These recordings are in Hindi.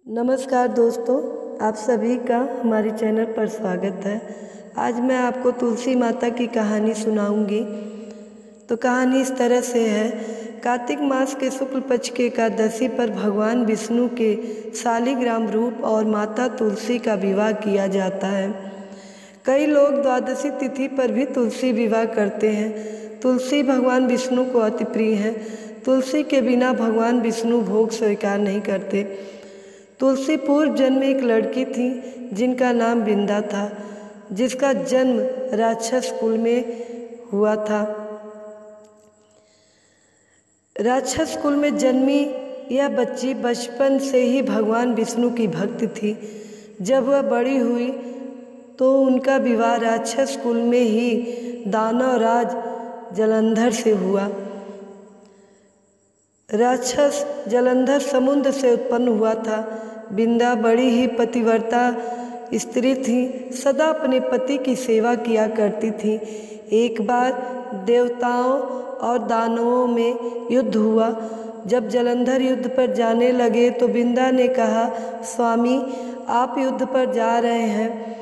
नमस्कार दोस्तों, आप सभी का हमारे चैनल पर स्वागत है। आज मैं आपको तुलसी माता की कहानी सुनाऊंगी। तो कहानी इस तरह से है। कार्तिक मास के शुक्ल पक्ष के एकादशी पर भगवान विष्णु के शालिग्राम रूप और माता तुलसी का विवाह किया जाता है। कई लोग द्वादशी तिथि पर भी तुलसी विवाह करते हैं। तुलसी भगवान विष्णु को अति प्रिय है। तुलसी के बिना भगवान विष्णु भोग स्वीकार नहीं करते। तुलसी पूर्व जन्म में एक लड़की थी जिनका नाम बिंदा था, जिसका जन्म राक्षस कुल में हुआ था। राक्षस कुल में जन्मी यह बच्ची बचपन से ही भगवान विष्णु की भक्त थी। जब वह बड़ी हुई तो उनका विवाह राक्षस कुल में ही दानव राज जलंधर से हुआ। राक्षस जलंधर समुद्र से उत्पन्न हुआ था। बिंदा बड़ी ही पतिव्रता स्त्री थी, सदा अपने पति की सेवा किया करती थी। एक बार देवताओं और दानवों में युद्ध हुआ। जब जलंधर युद्ध पर जाने लगे तो बिंदा ने कहा, स्वामी, आप युद्ध पर जा रहे हैं,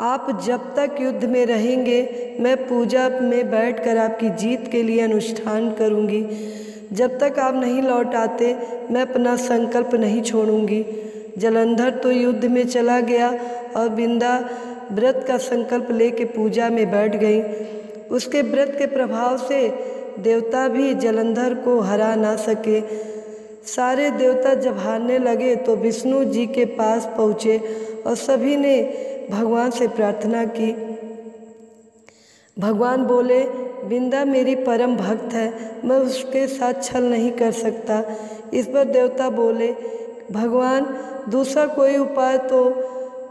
आप जब तक युद्ध में रहेंगे मैं पूजा में बैठकर आपकी जीत के लिए अनुष्ठान करूंगी। जब तक आप नहीं लौट आते मैं अपना संकल्प नहीं छोड़ूंगी। जलंधर तो युद्ध में चला गया और बिंदा व्रत का संकल्प लेके पूजा में बैठ गई। उसके व्रत के प्रभाव से देवता भी जलंधर को हरा ना सके। सारे देवता जब हारने लगे तो विष्णु जी के पास पहुँचे और सभी ने भगवान से प्रार्थना की। भगवान बोले, बिंदा मेरी परम भक्त है, मैं उसके साथ छल नहीं कर सकता। इस पर देवता बोले, भगवान दूसरा कोई उपाय तो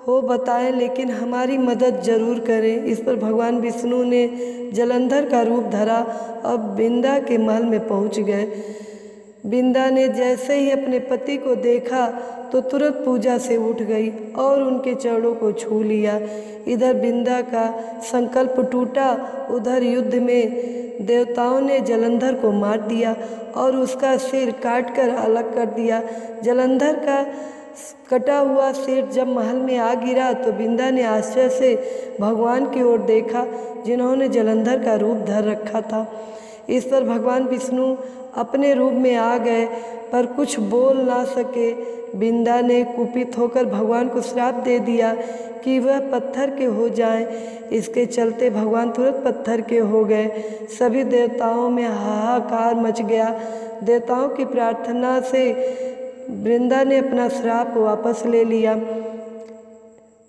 हो बताएं, लेकिन हमारी मदद जरूर करें। इस पर भगवान विष्णु ने जलंधर का रूप धरा और बिंदा के महल में पहुंच गए। बिंदा ने जैसे ही अपने पति को देखा तो तुरंत पूजा से उठ गई और उनके चरणों को छू लिया। इधर बिंदा का संकल्प टूटा, उधर युद्ध में देवताओं ने जलंधर को मार दिया और उसका सिर काटकर अलग कर दिया। जलंधर का कटा हुआ सिर जब महल में आ गिरा तो बिंदा ने आश्चर्य से भगवान की ओर देखा, जिन्होंने जलंधर का रूप धर रखा था। इस पर भगवान विष्णु अपने रूप में आ गए पर कुछ बोल ना सके। बिंदा ने कुपित होकर भगवान को श्राप दे दिया कि वह पत्थर के हो जाएं। इसके चलते भगवान तुरंत पत्थर के हो गए। सभी देवताओं में हाहाकार मच गया। देवताओं की प्रार्थना से बिंदा ने अपना श्राप वापस ले लिया।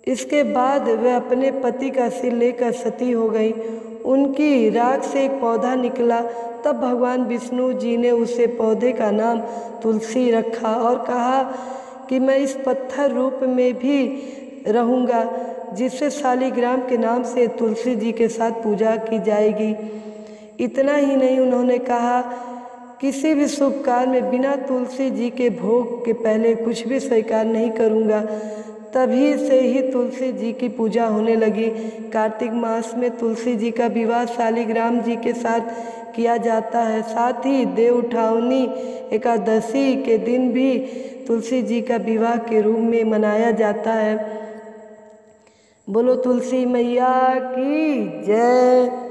इसके बाद वह अपने पति का सिर लेकर सती हो गई। उनकी राख से एक पौधा निकला। तब भगवान विष्णु जी ने उसे पौधे का नाम तुलसी रखा और कहा कि मैं इस पत्थर रूप में भी रहूँगा, जिससे शालिग्राम के नाम से तुलसी जी के साथ पूजा की जाएगी। इतना ही नहीं, उन्होंने कहा, किसी भी शुभ कार्य में बिना तुलसी जी के भोग के पहले कुछ भी स्वीकार नहीं करूँगा। तभी से ही तुलसी जी की पूजा होने लगी। कार्तिक मास में तुलसी जी का विवाह शालिग्राम जी के साथ किया जाता है। साथ ही देव उठावनी एकादशी के दिन भी तुलसी जी का विवाह के रूप में मनाया जाता है। बोलो तुलसी मैया की जय।